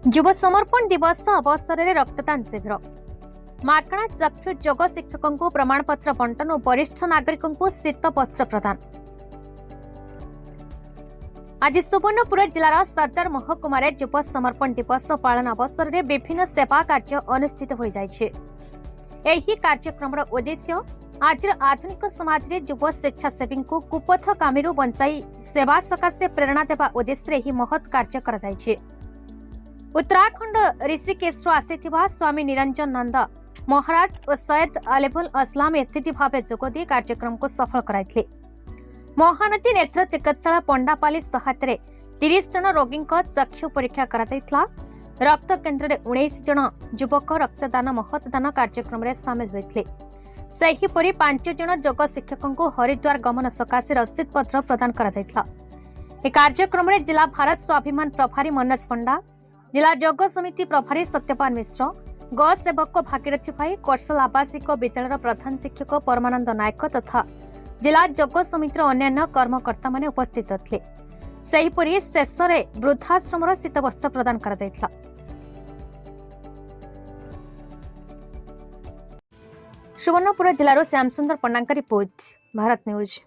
युव समर्पण दिवस अवसर में रक्तदान शिविर मागणा चक्षु योग शिक्षकों को प्रमाणपत्र बंटन और वरिष्ठ नागरिकों को शीत वस्त्र प्रदान। आज सुवर्णपुर जिलार सदर महकुमार युव समर्पण दिवस पालन अवसर में विभिन्न सेवा कार्य अनुष्ठित हो जाइछे। एही कार्यक्रम उद्देश्य आज आधुनिक समाज रे युव स्वेच्छासेवी को कुपथगामी बंचाई सेवा सकाशे प्रेरणा देवा उद्देश्य यह महत् कार्य करा जाइछे। उत्तराखंड ऋषिकेश आसीथिबा स्वामी निरंजन नंद महाराज और सैयद अलेबुल असलाम अतिथि भाव जोगदी कार्यक्रम को सफल कराइथिले। महानदी नेत्र चिकित्सालय पंडापाली सहायता 30 जन रोगी चक्षु परीक्षा करा जायथिला। रक्त केन्द्र में 19 जन युवक रक्तदान महत्दान कार्यक्रम में सामिल होते। सेहीपरि 5 जन योग शिक्षकों को हरिद्वार गमन सकाशे रसीद पत्र प्रदान करा जायथिला। ए कार्यक्रम में जिला भारत स्वाभिमान प्रभारी मनोज पंडा, जिला योग समिति प्रभारी सत्यपान मिश्र, गौ सेवक भागीरथी भाई, कौशल आवासिक विद्यालय प्रधान शिक्षक परमानंद नायक तथा जिला योग समितिर अन्य कर्मकर्ता माने उपस्थित थे। सेहीपरि शेष में वृद्धाश्रम शीत वस्त्र प्रदान करा जायथिला। सुवर्णपुर जिलार श्यामसुंदर पंडांका रिपोर्ट, भारत न्यूज।